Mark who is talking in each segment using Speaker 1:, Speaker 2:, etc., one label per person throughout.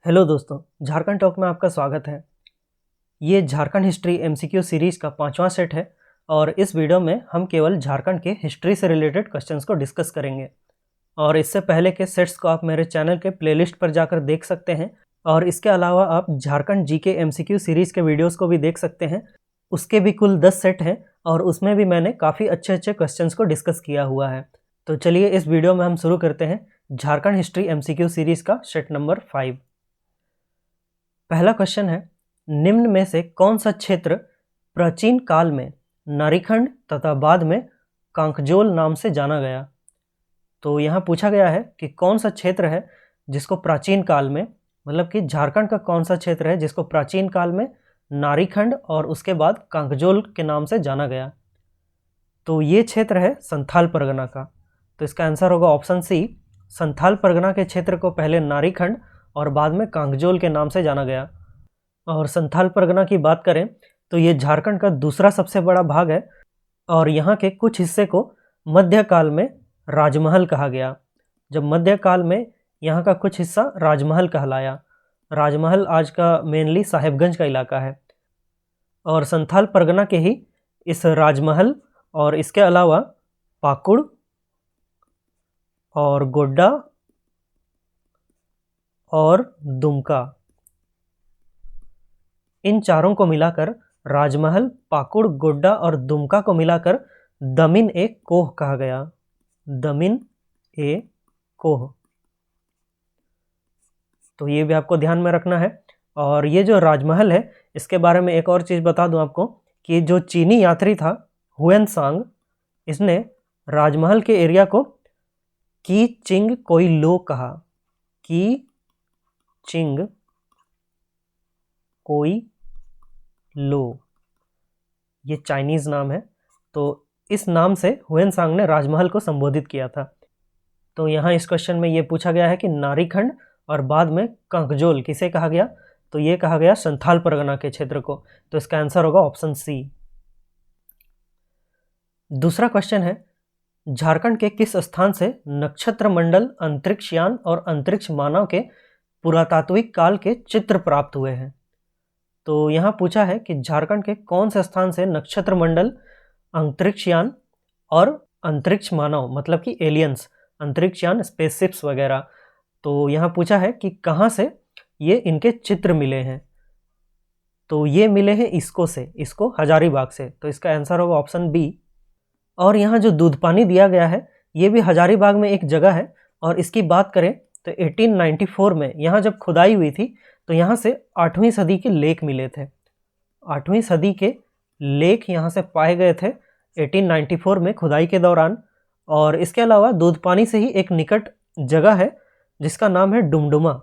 Speaker 1: Hello दोस्तों, Jharkhand talk में आपका स्वागत है। ये झारखंड हिस्ट्री एमसीक्यू सीरीज़ का 5वां सेट है और इस वीडियो में हम केवल झारखंड के हिस्ट्री से रिलेटेड क्वेश्चंस को डिस्कस करेंगे। और इससे पहले के सेट्स को आप मेरे चैनल के प्लेलिस्ट पर जाकर देख सकते हैं और इसके अलावा आप झारखंड जीके एमसीक्यू सीरीज़ के वीडियोज़ को भी देख सकते हैं। उसके भी कुल 10 सेट हैं और उसमें भी मैंने काफ़ी अच्छे क्वेश्चंस को डिस्कस किया हुआ है। तो चलिए इस वीडियो में हम शुरू करते हैं झारखंड हिस्ट्री एमसीक्यू सीरीज़ का सेट नंबर 5। पहला क्वेश्चन है, निम्न में से कौन सा क्षेत्र प्राचीन काल में नारीखंड तथा बाद में कांकजोल नाम से जाना गया? तो यहाँ पूछा गया है कि कौन सा क्षेत्र है जिसको प्राचीन काल में, मतलब कि झारखंड का कौन सा क्षेत्र है जिसको प्राचीन काल में नारीखंड और उसके बाद कांकजोल के नाम से जाना गया? तो ये क्षेत्र है संथाल परगना का। तो इसका आंसर होगा ऑप्शन सी। संथाल परगना के क्षेत्र को पहले नारीखंड और बाद में कांकजोल के नाम से जाना गया। और संथाल परगना की बात करें तो ये झारखंड का दूसरा सबसे बड़ा भाग है और यहाँ के कुछ हिस्से को मध्यकाल में राजमहल कहा गया। जब मध्यकाल में यहाँ का कुछ हिस्सा राजमहल कहलाया। राजमहल आज का मेनली साहेबगंज का इलाका है और संथाल परगना के ही इस राजमहल और इसके अलावा पाकुड़ और गोड्डा और दुमका, इन चारों को मिलाकर राजमहल, पाकुड़, गोड्डा और दुमका को मिलाकर दमिन ए कोह कहा गया। दमिन ए कोह, तो ये भी आपको ध्यान में रखना है। और ये जो राजमहल है इसके बारे में एक और चीज़ बता दूं आपको कि जो चीनी यात्री था हुएनसांग, इसने राजमहल के एरिया को की चिंग कोई लो कहा। की चिंग कोई लो, ये चाइनीज़ नाम है। तो इस नाम से हुएनसांग ने राजमहल को संबोधित किया था। तो यहाँ इस क्वेश्चन में ये पूछा गया है कि नारीखंड और बाद में कांकजोल किसे कहा गया? तो ये कहा गया संथाल परगना के क्षेत्र को। तो इसका आंसर होगा ऑप्शन सी। दूसरा क्वेश्चन है, झारखंड के किस स्थान से नक्षत्र मंडल, अंतरिक्ष यान और अंतरिक्ष मानव के पुरातात्विक काल के चित्र प्राप्त हुए हैं? तो यहाँ पूछा है कि झारखंड के कौन से स्थान से नक्षत्र मंडल, अंतरिक्ष यान और अंतरिक्ष मानव, मतलब कि एलियंस, अंतरिक्ष यान, स्पेसशिप्स वगैरह, तो यहाँ पूछा है कि कहाँ से ये इनके चित्र मिले हैं? तो ये मिले हैं इसको से, इसको हजारीबाग से। तो इसका आंसर होगा ऑप्शन बी। और यहाँ जो दूध पानी दिया गया है ये भी हजारीबाग में एक जगह है और इसकी बात करें तो 1894 में यहाँ जब खुदाई हुई थी तो यहाँ से 8वीं सदी के लेख मिले थे। 8वीं सदी के लेख यहाँ से पाए गए थे 1894 में खुदाई के दौरान। और इसके अलावा दूध पानी से ही एक निकट जगह है जिसका नाम है डुमडुमा।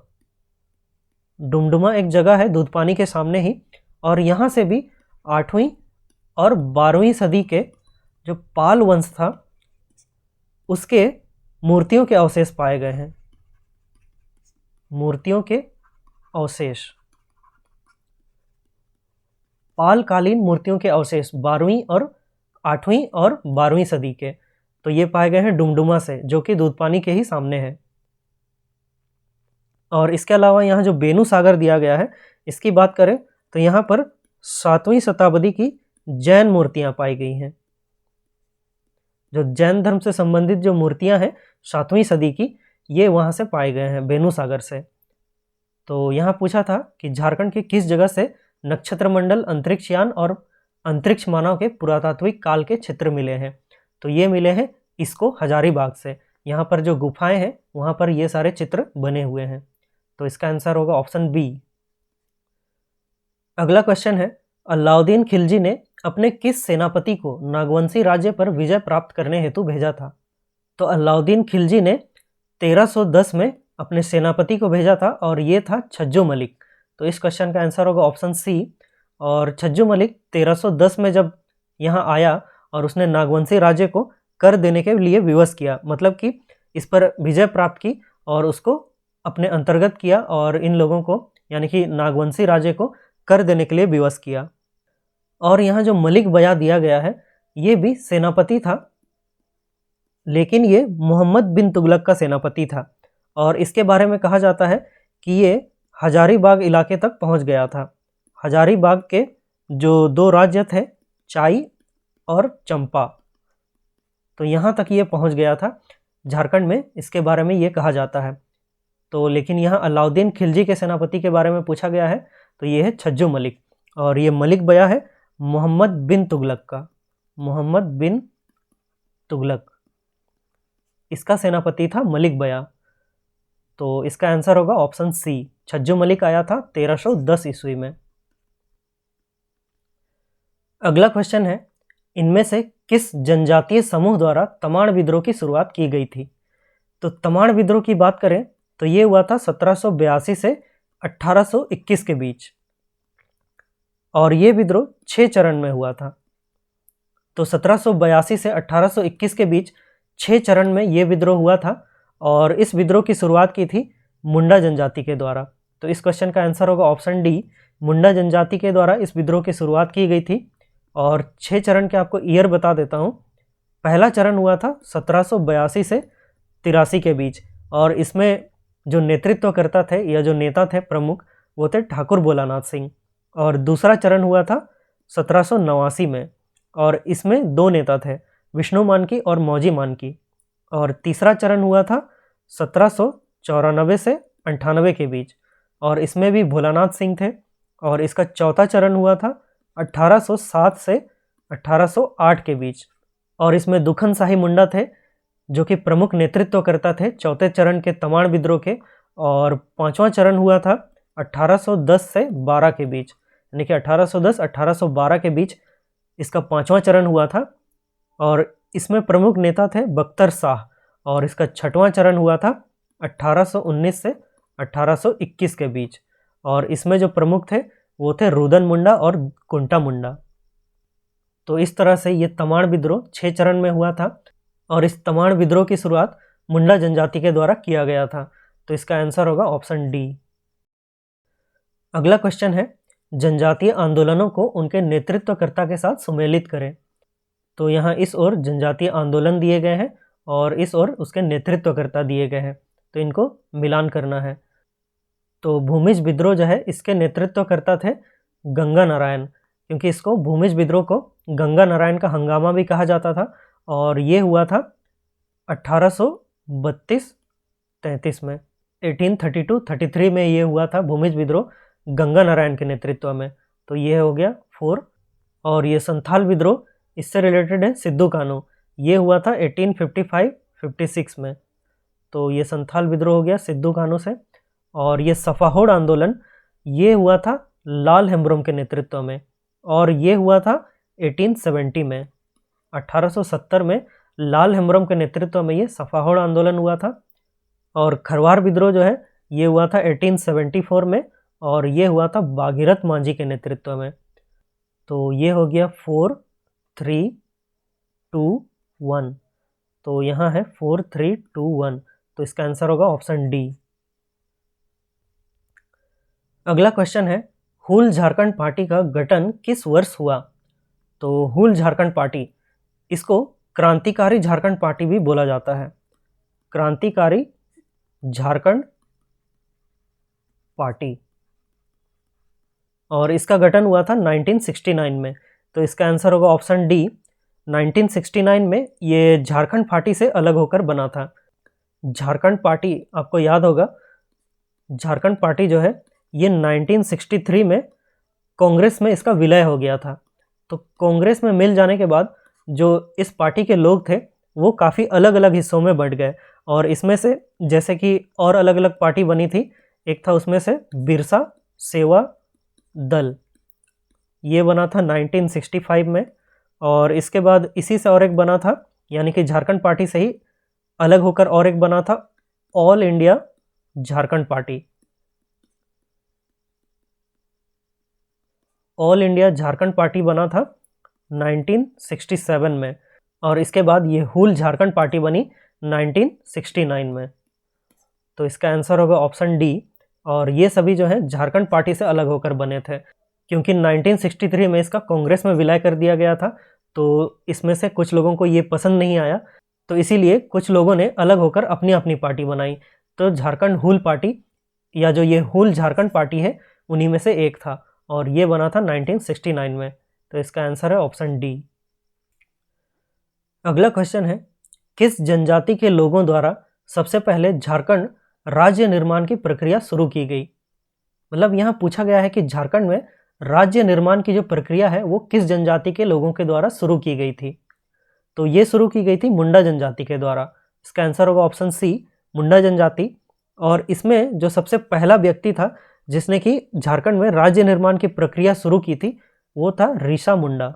Speaker 1: डुमडुमा एक जगह है दूध पानी के सामने ही, और यहाँ से भी 8वीं और 12वीं सदी के जो पाल वंश था उसके मूर्तियों के अवशेष पाए गए हैं। मूर्तियों के अवशेष, पालकालीन मूर्तियों के अवशेष 12वीं और 8वीं और 12वीं सदी के, तो ये पाए गए हैं डुमडुमा से, जो कि दूध पानी के ही सामने है। और इसके अलावा यहाँ जो बेनू सागर दिया गया है इसकी बात करें तो यहाँ पर 7वीं शताब्दी की जैन मूर्तियां पाई गई हैं। जो जैन धर्म से संबंधित जो मूर्तियां हैं 7वीं सदी की, ये वहाँ से पाए गए हैं बेनू सागर से। तो यहाँ पूछा था कि झारखंड की किस जगह से नक्षत्र मंडल, अंतरिक्ष यान और अंतरिक्ष मानव के पुरातात्विक काल के चित्र मिले हैं? तो ये मिले हैं इसको हजारीबाग से। यहाँ पर जो गुफाएं हैं वहाँ पर ये सारे चित्र बने हुए हैं। तो इसका आंसर होगा ऑप्शन बी। अगला क्वेश्चन है, अलाउद्दीन खिलजी ने अपने किस सेनापति को नागवंशी राज्य पर विजय प्राप्त करने हेतु भेजा था? तो अलाउद्दीन खिलजी ने 1310 में अपने सेनापति को भेजा था और ये था छज्जो मलिक। तो इस क्वेश्चन का आंसर होगा ऑप्शन सी। और छज्जो मलिक 1310 में जब यहाँ आया और उसने नागवंशी राज्य को कर देने के लिए विवश किया, मतलब कि इस पर विजय प्राप्त की और उसको अपने अंतर्गत किया और इन लोगों को, यानी कि नागवंशी राज्य को कर देने के लिए विवश किया। और यहाँ जो मलिक बया दिया गया है ये भी सेनापति था, लेकिन ये मोहम्मद बिन तुगलक का सेनापति था और इसके बारे में कहा जाता है कि ये हजारीबाग इलाके तक पहुंच गया था। हजारीबाग के जो 2 राज्य थे, चाई और चंपा, तो यहाँ तक ये पहुंच गया था झारखंड में, इसके बारे में ये कहा जाता है। तो लेकिन यहाँ अलाउद्दीन खिलजी के सेनापति के बारे में पूछा गया है, तो ये है छज्जू मलिक, और ये मलिक बया है मोहम्मद बिन तुगलक का। मोहम्मद बिन तुगलक, इसका सेनापति था मलिक बया। तो इसका आंसर होगा ऑप्शन सी, छज्जू मलिक आया था 1310 ईस्वी में। अगला क्वेश्चन है, इनमें से किस जनजातीय समूह द्वारा तमाड़ विद्रोह की शुरुआत की गई थी? तो तमाड़ विद्रोह की बात करें तो ये हुआ था 1782 से 1821 के बीच, और ये विद्रोह 6 चरण में हुआ था। तो 1782 से 1821 के बीच 6 चरण में ये विद्रोह हुआ था, और इस विद्रोह की शुरुआत की थी मुंडा जनजाति के द्वारा। तो इस क्वेश्चन का आंसर होगा ऑप्शन डी, मुंडा जनजाति के द्वारा इस विद्रोह की शुरुआत की गई थी। और 6 चरण के आपको ईयर बता देता हूँ। पहला चरण हुआ था 1782 से 83 के बीच, और इसमें जो नेतृत्व करता थे या जो नेता थे प्रमुख, वो थे ठाकुर भोलानाथ सिंह। और दूसरा चरण हुआ था 1789 में, और इसमें 2 नेता थे, विष्णु मानकी और मौजी मानकी। और तीसरा चरण हुआ था 1794 से 98 के बीच, और इसमें भी भोलानाथ सिंह थे। और इसका चौथा चरण हुआ था 1807 से 1808 के बीच, और इसमें दुखन शाही मुंडा थे, जो कि प्रमुख नेतृत्व करता थे चौथे चरण के तमाड़ विद्रोह के। और पांचवा चरण हुआ था 1810 से 12 के बीच, यानी कि 1810-1812 के बीच इसका पांचवा चरण हुआ था, और इसमें प्रमुख नेता थे बख्तर शाह। और इसका छठवां चरण हुआ था 1819 से 1821 के बीच, और इसमें जो प्रमुख थे वो थे रुदन मुंडा और कुंटा मुंडा। तो इस तरह से ये तमाड़ विद्रोह 6 चरण में हुआ था, और इस तमाड़ विद्रोह की शुरुआत मुंडा जनजाति के द्वारा किया गया था। तो इसका आंसर होगा ऑप्शन डी। अगला क्वेश्चन है, जनजातीय आंदोलनों को उनके नेतृत्वकर्ता के साथ सुमेलित करें। तो यहाँ इस ओर जनजातीय आंदोलन दिए गए हैं, और इस ओर उसके नेतृत्वकर्ता दिए गए हैं, तो इनको मिलान करना है। तो भूमिज विद्रोह जो है, इसके नेतृत्वकर्ता थे गंगा नारायण, क्योंकि इसको भूमिज विद्रोह को गंगा नारायण का हंगामा भी कहा जाता था। और ये हुआ था 1832-33 में, 1832-33 में ये हुआ था भूमिज विद्रोह गंगा नारायण के नेतृत्व में। तो ये हो गया 4। और ये संथाल विद्रोह, इससे रिलेटेड है सिद्धू कान्हू, ये हुआ था 1855-56 में। तो ये संथाल विद्रोह हो गया सिद्धू कान्हू से। और ये सफाहोड़ आंदोलन, ये हुआ था लाल हेम्ब्रोम के नेतृत्व में, और ये हुआ था 1870 में। 1870 में लाल हेम्ब्रोम के नेतृत्व में ये सफाहोड़ आंदोलन हुआ था। और खरवार विद्रोह जो है, ये हुआ था 1874 में, और ये हुआ था भागीरथ मांझी के नेतृत्व में। तो ये हो गया 4, 3, 2, 1। तो यहाँ है 4, 3, 2, 1। तो इसका आंसर होगा ऑप्शन डी। अगला क्वेश्चन है, हूल झारखंड पार्टी का गठन किस वर्ष हुआ? तो हूल झारखंड पार्टी, इसको क्रांतिकारी झारखंड पार्टी भी बोला जाता है, क्रांतिकारी झारखंड पार्टी। और इसका गठन हुआ था 1969 में। तो इसका आंसर होगा ऑप्शन डी, 1969 में ये झारखंड पार्टी से अलग होकर बना था। झारखंड पार्टी, आपको याद होगा, झारखंड पार्टी जो है ये 1963 में कांग्रेस में इसका विलय हो गया था। तो कांग्रेस में मिल जाने के बाद जो इस पार्टी के लोग थे वो काफ़ी अलग अलग हिस्सों में बंट गए, और इसमें से जैसे कि और अलग अलग पार्टी बनी थी, एक था उसमें से बिरसा सेवा दल, ये बना था 1965 में। और इसके बाद इसी से और एक बना था, यानी कि झारखंड पार्टी से ही अलग होकर और एक बना था all India Jharkhand party. All India Jharkhand party बना था 1967 में, और इसके बाद ये हूल झारखंड पार्टी बनी 1969 में। तो इसका आंसर होगा ऑप्शन डी। और ये सभी जो है झारखंड पार्टी से अलग होकर बने थे, क्योंकि 1963 में इसका कांग्रेस में विलय कर दिया गया था। तो इसमें से कुछ लोगों को ये पसंद नहीं आया, तो इसीलिए कुछ लोगों ने अलग होकर अपनी अपनी पार्टी बनाई। तो झारखंड हूल पार्टी या जो ये हुल झारखंड पार्टी है उन्हीं में से एक था, और ये बना था 1969 में। तो इसका आंसर है ऑप्शन डी। अगला क्वेश्चन है, किस जनजाति के लोगों द्वारा सबसे पहले झारखंड राज्य निर्माण की प्रक्रिया शुरू की गई? मतलब यहाँ पूछा गया है कि झारखंड में राज्य निर्माण की जो प्रक्रिया है वो किस जनजाति के लोगों के द्वारा शुरू की गई थी? तो ये शुरू की गई थी मुंडा जनजाति के द्वारा। इसका आंसर होगा ऑप्शन सी, मुंडा जनजाति। और इसमें जो सबसे पहला व्यक्ति था जिसने कि झारखंड में राज्य निर्माण की प्रक्रिया शुरू की थी वो था ऋषा मुंडा।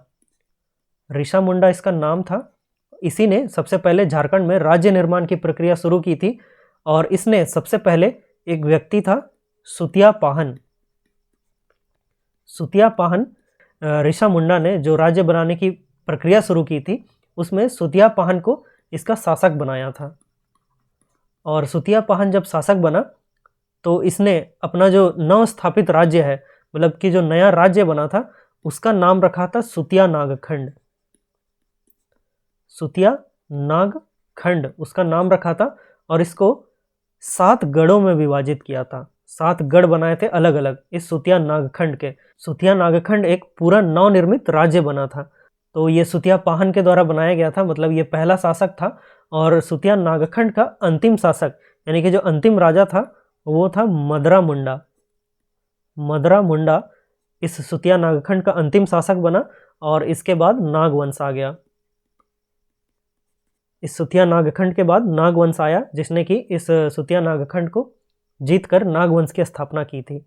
Speaker 1: ऋषा मुंडा इसका नाम था। इसी ने सबसे पहले झारखंड में राज्य निर्माण की प्रक्रिया शुरू की थी, और इसने सबसे पहले एक व्यक्ति था सुतिया पाहन। सुतिया पाहन ऋषा मुंडा ने जो राज्य बनाने की प्रक्रिया शुरू की थी उसमें सुतिया पाहन को इसका शासक बनाया था। और सुतिया पाहन जब शासक बना तो इसने अपना जो नव स्थापित राज्य है, मतलब कि जो नया राज्य बना था, उसका नाम रखा था सुतिया नागखंड। सुतिया नागखंड उसका नाम रखा था, और इसको 7 गढ़ों में विभाजित किया था। 7 गढ़ बनाए थे अलग अलग इस सुतिया नागखंड के। सुतिया नागखंड एक पूरा नवनिर्मित राज्य बना था। तो ये सुतिया पाहन के द्वारा बनाया गया था, मतलब ये पहला शासक था। और सुतिया नागखंड का अंतिम शासक यानी कि जो अंतिम राजा था वो था मदरा मुंडा। मदरा मुंडा इस सुतिया नागखंड का अंतिम शासक बना, और इसके बाद नागवंश आ गया। इस सुतिया नागखंड के बाद नागवंश आया, जिसने कि इस सुतिया नागखंड को जीतकर नागवंश की स्थापना की थी।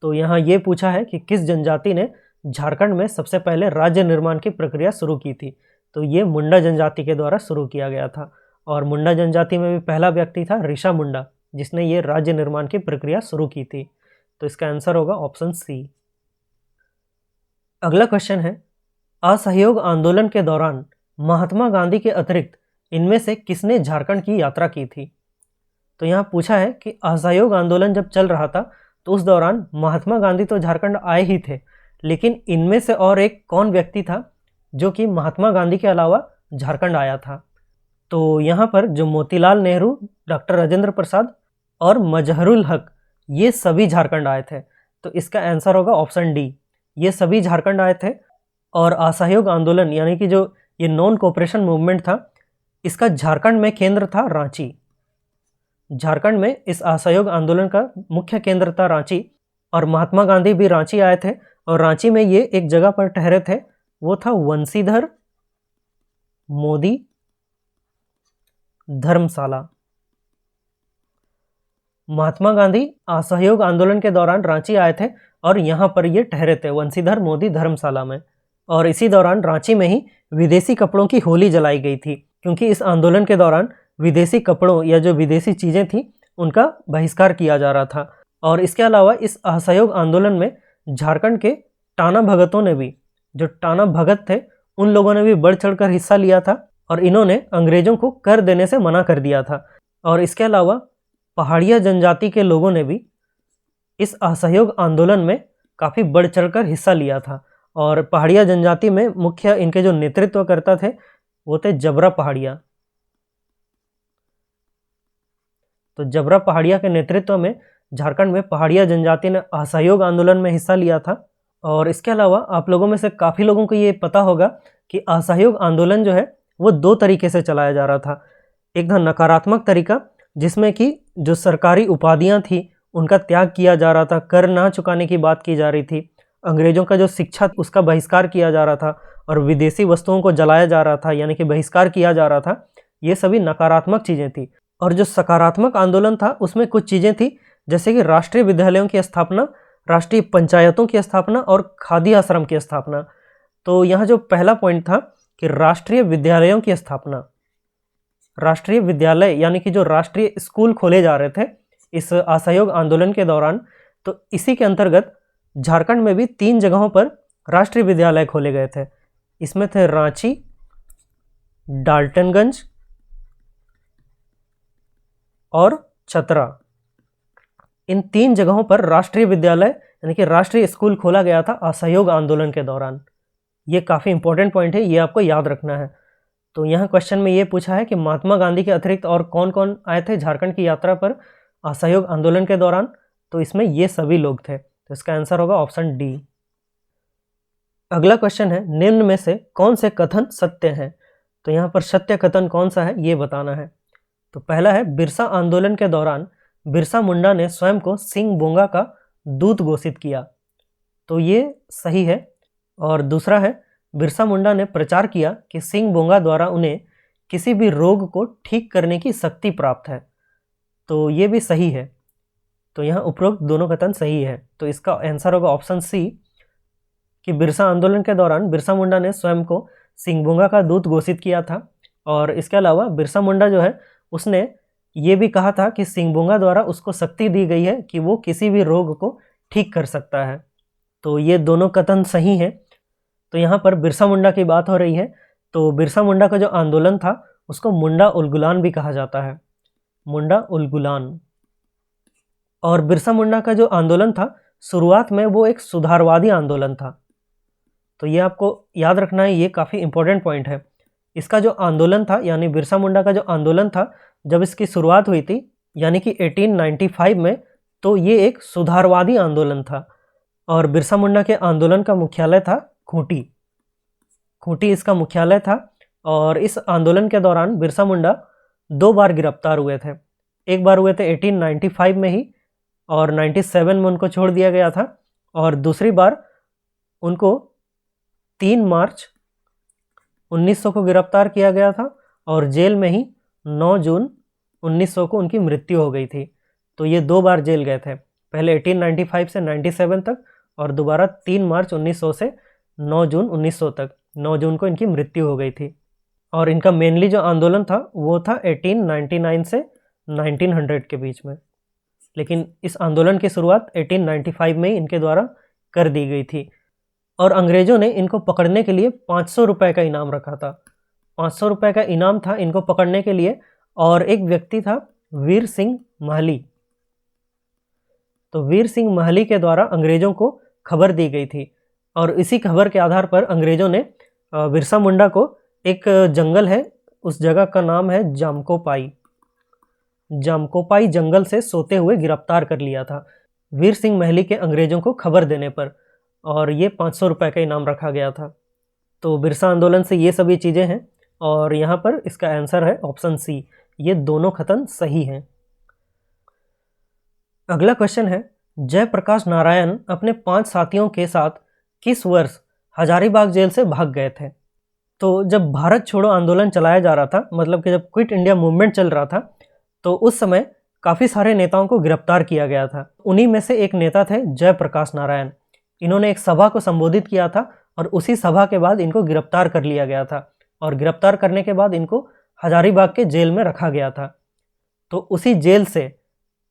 Speaker 1: तो यहाँ ये पूछा है कि किस जनजाति ने झारखंड में सबसे पहले राज्य निर्माण की प्रक्रिया शुरू की थी? तो ये मुंडा जनजाति के द्वारा शुरू किया गया था, और मुंडा जनजाति में भी पहला व्यक्ति था ऋषा मुंडा, जिसने ये राज्य निर्माण की प्रक्रिया शुरू की थी। तो इसका आंसर होगा ऑप्शन सी। अगला क्वेश्चन है, असहयोग आंदोलन के दौरान महात्मा गांधी के अतिरिक्त इनमें से किसने झारखंड की यात्रा की थी? तो यहाँ पूछा है कि असहयोग आंदोलन जब चल रहा था तो उस दौरान महात्मा गांधी तो झारखंड आए ही थे, लेकिन इनमें से और एक कौन व्यक्ति था जो कि महात्मा गांधी के अलावा झारखंड आया था? तो यहाँ पर जो मोतीलाल नेहरू, डॉक्टर राजेंद्र प्रसाद और मजहरुल हक, ये सभी झारखंड आए थे। तो इसका आंसर होगा ऑप्शन डी, ये सभी झारखंड आए थे। और असहयोग आंदोलन यानी कि जो ये नॉन कोऑपरेशन मूवमेंट था, इसका झारखंड में केंद्र था रांची। झारखंड में इस असहयोग आंदोलन का मुख्य केंद्र था रांची, और महात्मा गांधी भी रांची आए थे। और रांची में ये एक जगह पर ठहरे थे, वो था वंशीधर मोदी धर्मशाला। महात्मा गांधी असहयोग आंदोलन के दौरान रांची आए थे और यहाँ पर ये ठहरे थे वंशीधर मोदी धर्मशाला में। और इसी दौरान रांची में ही विदेशी कपड़ों की होली जलाई गई थी, क्योंकि इस आंदोलन के दौरान विदेशी कपड़ों या जो विदेशी चीज़ें थी उनका बहिष्कार किया जा रहा था। और इसके अलावा इस असहयोग आंदोलन में झारखंड के टाना भगतों ने भी, जो टाना भगत थे, उन लोगों ने भी बढ़ चढ़कर हिस्सा लिया था, और इन्होंने अंग्रेजों को कर देने से मना कर दिया था। और इसके अलावा पहाड़िया जनजाति के लोगों ने भी इस असहयोग आंदोलन में काफ़ी बढ़ चढ़कर हिस्सा लिया था। और पहाड़िया जनजाति में मुख्य इनके जो नेतृत्वकर्ता थे वो थे जबरा पहाड़िया। तो जबरा पहाड़िया के नेतृत्व में झारखंड में पहाड़िया जनजाति ने असहयोग आंदोलन में हिस्सा लिया था। और इसके अलावा आप लोगों में से काफ़ी लोगों को ये पता होगा कि असहयोग आंदोलन जो है वो 2 तरीके से चलाया जा रहा था। एक था नकारात्मक तरीका, जिसमें कि जो सरकारी उपाधियां थी उनका त्याग किया जा रहा था, कर ना चुकाने की बात की जा रही थी, अंग्रेजों का जो शिक्षा उसका बहिष्कार किया जा रहा था, और विदेशी वस्तुओं को जलाया जा रहा था, यानी कि बहिष्कार किया जा रहा था। ये सभी नकारात्मक चीज़ें थी। और जो सकारात्मक आंदोलन था उसमें कुछ चीज़ें थी, जैसे कि राष्ट्रीय विद्यालयों की स्थापना, राष्ट्रीय पंचायतों की स्थापना और खादी आश्रम की स्थापना। तो यहाँ जो पहला पॉइंट था कि राष्ट्रीय विद्यालयों की स्थापना, राष्ट्रीय विद्यालय यानी कि जो राष्ट्रीय स्कूल खोले जा रहे थे इस असहयोग आंदोलन के दौरान, तो इसी के अंतर्गत झारखंड में भी 3 जगहों पर राष्ट्रीय विद्यालय खोले गए थे। इसमें थे रांची, डाल्टनगंज और चतरा। इन 3 जगहों पर राष्ट्रीय विद्यालय यानी कि राष्ट्रीय स्कूल खोला गया था असहयोग आंदोलन के दौरान। ये काफ़ी इंपॉर्टेंट पॉइंट है, ये आपको याद रखना है। तो यहाँ क्वेश्चन में ये पूछा है कि महात्मा गांधी के अतिरिक्त और कौन कौन आए थे झारखंड की यात्रा पर असहयोग आंदोलन के दौरान? तो इसमें ये सभी लोग थे, तो इसका आंसर होगा ऑप्शन डी। अगला क्वेश्चन है, निम्न में से कौन से कथन सत्य हैं? तो यहाँ पर सत्य कथन कौन सा है ये बताना है। तो पहला है, बिरसा आंदोलन के दौरान बिरसा मुंडा ने स्वयं को सिंह बोंगा का दूत घोषित किया, तो ये सही है। और दूसरा है, बिरसा मुंडा ने प्रचार किया कि सिंह बोंगा द्वारा उन्हें किसी भी रोग को ठीक करने की शक्ति प्राप्त है, तो ये भी सही है। तो यहाँ उपरोक्त दोनों कथन सही है, तो इसका आंसर होगा ऑप्शन सी कि बिरसा आंदोलन के दौरान बिरसा मुंडा ने स्वयं को सिंह बोंगा का दूत घोषित किया था। और इसके अलावा बिरसा मुंडा जो है उसने ये भी कहा था कि सिंह बोंगा द्वारा उसको शक्ति दी गई है कि वो किसी भी रोग को ठीक कर सकता है, तो ये दोनों कथन सही हैं। तो यहाँ पर बिरसा मुंडा की बात हो रही है, तो बिरसा मुंडा का जो आंदोलन था उसको मुंडा उलगुलान भी कहा जाता है, मुंडा उलगुलान। और बिरसा मुंडा का जो आंदोलन था शुरुआत में वो एक सुधारवादी आंदोलन था, तो ये आपको याद रखना है, ये काफ़ी इंपॉर्टेंट पॉइंट है। इसका जो आंदोलन था यानी बिरसा मुंडा का जो आंदोलन था, जब इसकी शुरुआत हुई थी यानी कि 1895 में, तो ये एक सुधारवादी आंदोलन था। और बिरसा मुंडा के आंदोलन का मुख्यालय था खूंटी, खूंटी इसका मुख्यालय था। और इस आंदोलन के दौरान बिरसा मुंडा 2 बार गिरफ्तार हुए थे, एक बार हुए थे 1895 में ही और 97 में उनको छोड़ दिया गया था, और दूसरी बार उनको 3 मार्च 1900 को गिरफ्तार किया गया था और जेल में ही 9 जून 1900 को उनकी मृत्यु हो गई थी। तो ये 2 बार जेल गए थे, पहले 1895 से 97 तक और दोबारा 3 मार्च 1900 से 9 जून 1900 तक। 9 जून को इनकी मृत्यु हो गई थी। और इनका मेनली जो आंदोलन था वो था 1899 से 1900 के बीच में, लेकिन इस आंदोलन की शुरुआत 1895 में ही इनके द्वारा कर दी गई थी। और अंग्रेज़ों ने इनको पकड़ने के लिए 500 रुपये का इनाम रखा था, 500 रुपये का इनाम था इनको पकड़ने के लिए। और एक व्यक्ति था वीर सिंह महली, तो वीर सिंह महली के द्वारा अंग्रेज़ों को खबर दी गई थी, और इसी खबर के आधार पर अंग्रेज़ों ने बिरसा मुंडा को एक जंगल है, उस जगह का नाम है जामकोपाई, जामकोपाई जंगल से सोते हुए गिरफ्तार कर लिया था वीर सिंह महली के अंग्रेज़ों को खबर देने पर, और ये 500 रुपये का इनाम रखा गया था। तो बिरसा आंदोलन से ये सभी चीज़ें हैं, और यहाँ पर इसका आंसर है ऑप्शन सी, ये दोनों कथन सही हैं। अगला क्वेश्चन है, जयप्रकाश नारायण अपने 5 साथियों के साथ किस वर्ष हजारीबाग जेल से भाग गए थे? तो जब भारत छोड़ो आंदोलन चलाया जा रहा था, मतलब कि जब क्विट इंडिया मूवमेंट चल रहा था, तो उस समय काफ़ी सारे नेताओं को गिरफ्तार किया गया था। उन्हीं में से एक नेता थे जयप्रकाश नारायण। इन्होंने एक सभा को संबोधित किया था और उसी सभा के बाद इनको गिरफ्तार कर लिया गया था, और गिरफ्तार करने के बाद इनको हजारीबाग के जेल में रखा गया था। तो उसी जेल से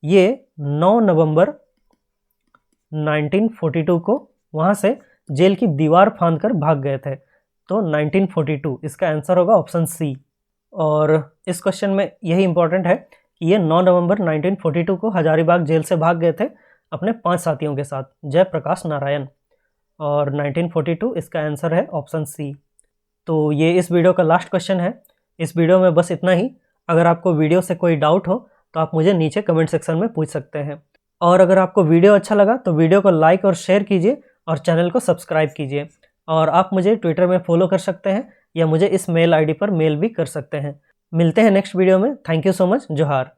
Speaker 1: ये 9 नवंबर 1942 को वहाँ से जेल की दीवार फांदकर भाग गए थे, तो 1942 इसका आंसर होगा ऑप्शन सी। और इस क्वेश्चन में यही इंपॉर्टेंट है कि ये 9 नवंबर 1942 को हजारीबाग जेल से भाग गए थे अपने 5 साथियों के साथ, जयप्रकाश नारायण, और 1942 इसका आंसर है ऑप्शन सी। तो ये इस वीडियो का लास्ट क्वेश्चन है। इस वीडियो में बस इतना ही। अगर आपको वीडियो से कोई डाउट हो तो आप मुझे नीचे कमेंट सेक्शन में पूछ सकते हैं, और अगर आपको वीडियो अच्छा लगा तो वीडियो को लाइक और शेयर कीजिए और चैनल को सब्सक्राइब कीजिए। और आप मुझे ट्विटर में फॉलो कर सकते हैं या मुझे इस मेल आईडी पर मेल भी कर सकते हैं। मिलते हैं नेक्स्ट वीडियो में। Thank you so much. जोहार।